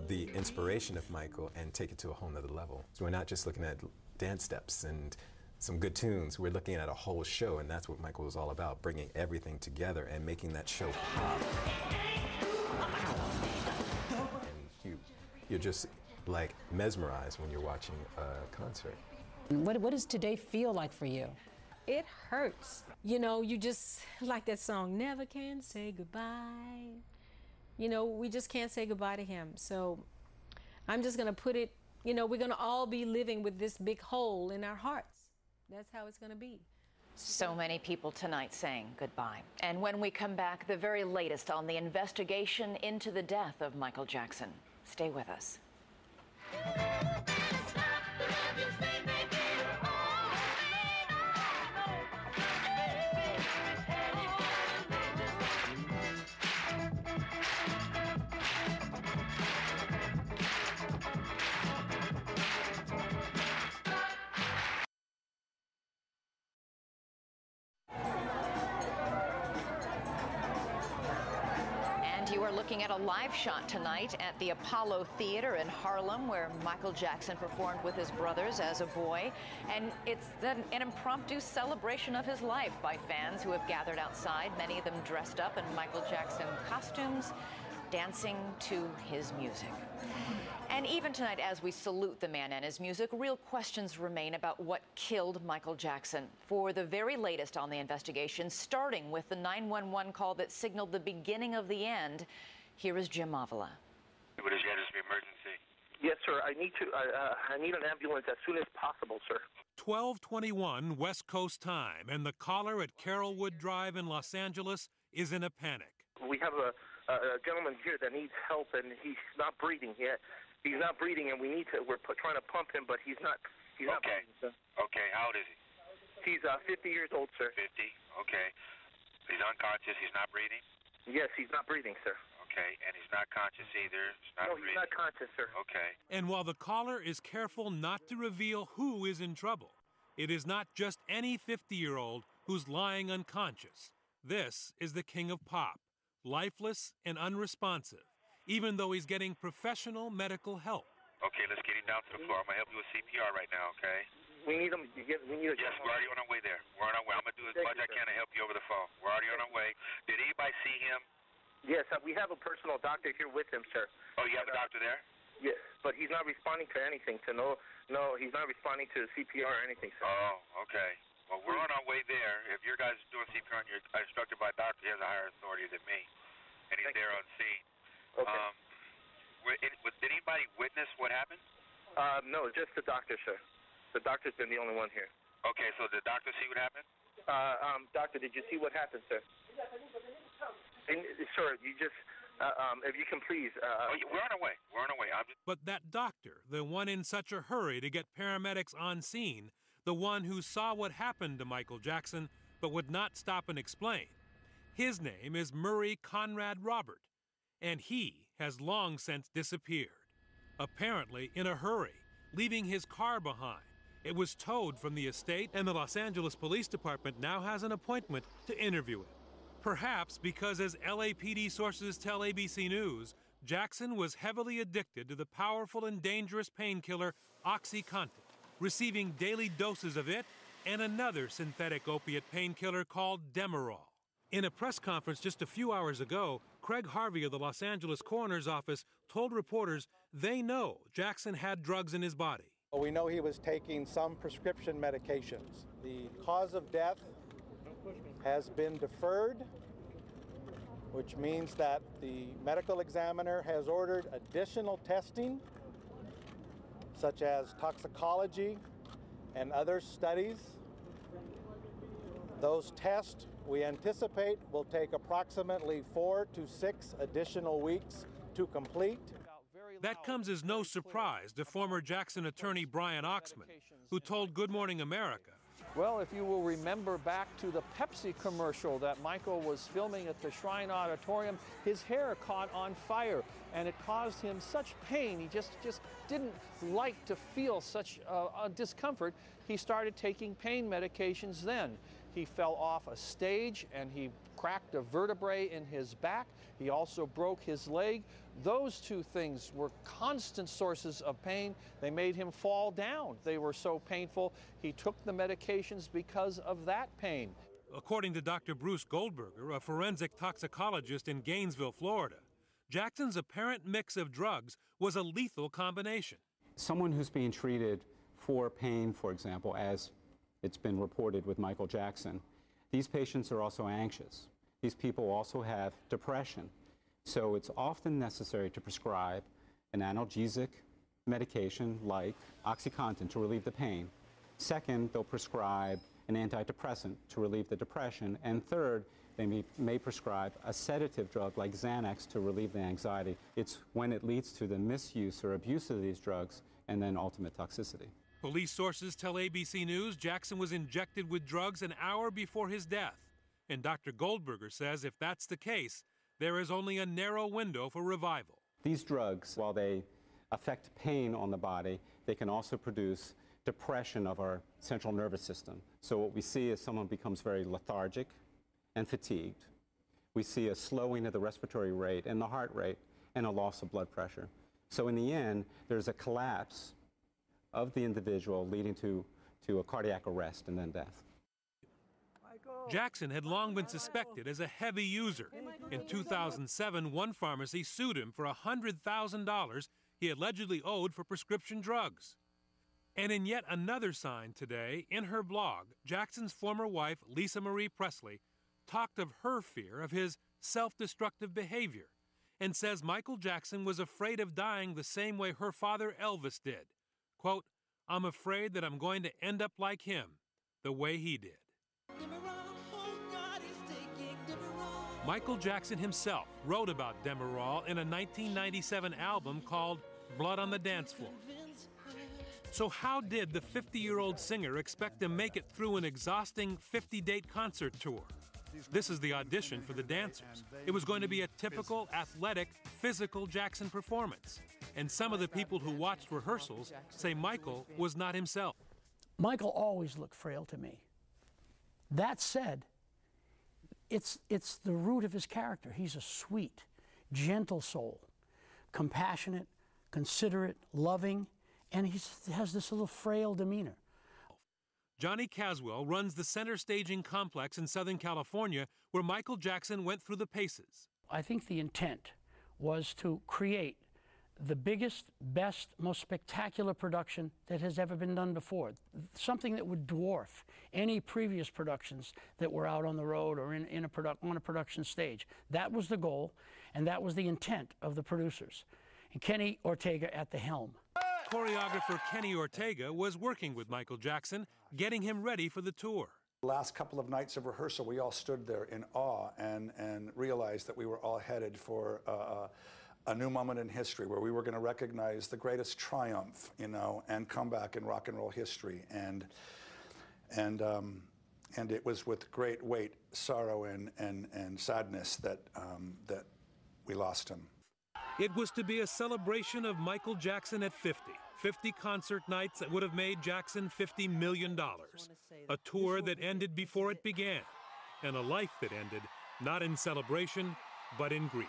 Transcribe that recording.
the inspiration of Michael and take it to a whole nother level. So we're not just looking at dance steps and some good tunes, we're looking at a whole show, and that's what Michael was all about, bringing everything together and making that show pop. And you're just like mesmerized when you're watching a concert. What does today feel like for you? It hurts. You know, you just, like that song, Never Can Say Goodbye. You know, we just can't say goodbye to him. So I'm just going to put it, you know, we're going to all be living with this big hole in our hearts. That's how it's going to be. So many people tonight saying goodbye. And when we come back, the very latest on the investigation into the death of Michael Jackson. Stay with us. We're looking at a live shot tonight at the Apollo Theater in Harlem, where Michael Jackson performed with his brothers as a boy. And it's an impromptu celebration of his life by fans who have gathered outside, many of them dressed up in Michael Jackson costumes, dancing to his music. And even tonight, as we salute the man and his music, real questions remain about what killed Michael Jackson. For the very latest on the investigation, starting with the 911 call that signaled the beginning of the end, here is Jim Avila. What is your emergency? Yes, sir. I need an ambulance as soon as possible, sir. 12:21 West Coast time, and the caller at Carrollwood Drive in Los Angeles is in a panic. We have a gentleman here that needs help, and he's not breathing yet. He's not breathing, and we're trying to pump him, but he's not breathing, sir. Okay, how old is he? He's 50 years old, sir. 50, okay. He's unconscious, he's not breathing? Yes, he's not breathing, sir. Okay, and he's not conscious either? No, he's not conscious, sir. Okay. And while the caller is careful not to reveal who is in trouble, it is not just any 50-year-old who's lying unconscious. This is the king of pop, lifeless and unresponsive, even though he's getting professional medical help. Okay, let's get him down to the floor. I'm going to help you with CPR right now, okay? We need him. Yes, we're already on our way there. We're on our way. I'm going to do as much as I can to help you over the phone. We're already on our way. Did anybody see him? Yes, we have a personal doctor here with him, sir. Oh, you have a doctor there? Yes, but he's not responding to anything. No, he's not responding to CPR or anything, sir. Oh, okay. Well, we're on our way there. If your guys are doing CPR and you're instructed by a doctor, he has a higher authority than me, and he's there on scene. Okay. Did anybody witness what happened? No, just the doctor, sir. The doctor's been the only one here. Okay, so the doctor see what happened? Doctor, did you see what happened, sir? Sir, you just, if you can please. We're on our way. We're on our way. But that doctor, the one in such a hurry to get paramedics on scene, the one who saw what happened to Michael Jackson but would not stop and explain, his name is Murray Conrad Robert, and he has long since disappeared. Apparently in a hurry, leaving his car behind. It was towed from the estate, and the Los Angeles Police Department now has an appointment to interview him. Perhaps because, as LAPD sources tell ABC News, Jackson was heavily addicted to the powerful and dangerous painkiller OxyContin, receiving daily doses of it and another synthetic opiate painkiller called Demerol. In a press conference just a few hours ago, Craig Harvey of the Los Angeles Coroner's Office told reporters they know Jackson had drugs in his body. We know he was taking some prescription medications. The cause of death has been deferred, which means that the medical examiner has ordered additional testing, such as toxicology and other studies. Those tests, we anticipate, will take approximately 4 to 6 additional weeks to complete. That comes as no surprise to former Jackson attorney Brian Oxman, who told Good Morning America. Well, if you will remember back to the Pepsi commercial that Michael was filming at the Shrine Auditorium, his hair caught on fire, and it caused him such pain. He just didn't like to feel such discomfort. He started taking pain medications then. He fell off a stage, and he cracked a vertebrae in his back. He also broke his leg. Those two things were constant sources of pain. They made him fall down. They were so painful. He took the medications because of that pain. According to Dr. Bruce Goldberger, a forensic toxicologist in Gainesville, Florida, Jackson's apparent mix of drugs was a lethal combination. Someone who's being treated for pain, for example, as it's been reported with Michael Jackson, these patients are also anxious. These people also have depression. So it's often necessary to prescribe an analgesic medication like OxyContin to relieve the pain. Second, they'll prescribe an antidepressant to relieve the depression. And third, they may prescribe a sedative drug like Xanax to relieve the anxiety. It's when it leads to the misuse or abuse of these drugs and then ultimate toxicity. Police sources tell ABC News Jackson was injected with drugs an hour before his death. And Dr. Goldberger says if that's the case, there is only a narrow window for revival. These drugs, while they affect pain on the body, they can also produce depression of our central nervous system. So what we see is someone becomes very lethargic and fatigued. We see a slowing of the respiratory rate and the heart rate and a loss of blood pressure. So in the end, there's a collapse of the individual leading to a cardiac arrest and then death. Jackson had long been suspected as a heavy user. In 2007, one pharmacy sued him for $100,000 he allegedly owed for prescription drugs. And in yet another sign today, in her blog, Jackson's former wife, Lisa Marie Presley, talked of her fear of his self-destructive behavior and says Michael Jackson was afraid of dying the same way her father Elvis did. Quote, "I'm afraid that I'm going to end up like him, the way he did." Michael Jackson himself wrote about Demerol in a 1997 album called Blood on the Dance Floor. So how did the 50-year-old singer expect to make it through an exhausting 50-date concert tour? This is the audition for the dancers. It was going to be a typical, athletic, physical Jackson performance. And some of the people who watched rehearsals say Michael was not himself. Michael always looked frail to me. That said, it's the root of his character. He's a sweet, gentle soul, compassionate, considerate, loving, and he has this little frail demeanor. Johnny Caswell runs the Center Staging Complex in Southern California, where Michael Jackson went through the paces. I think the intent was to create the biggest, best, most spectacular production that has ever been done before. Something that would dwarf any previous productions that were out on the road or on a production stage. That was the goal, and that was the intent of the producers. And Kenny Ortega at the helm. Choreographer Kenny Ortega was working with Michael Jackson, getting him ready for the tour. The last couple of nights of rehearsal, we all stood there in awe and realized that we were all headed for a new moment in history where we were going to recognize the greatest triumph, and comeback in rock and roll history. And it was with great weight, sorrow, and sadness that we lost him. It was to be a celebration of Michael Jackson at 50. 50 concert nights that would have made Jackson $50 million. A tour that ended before it began, and a life that ended not in celebration, but in grief.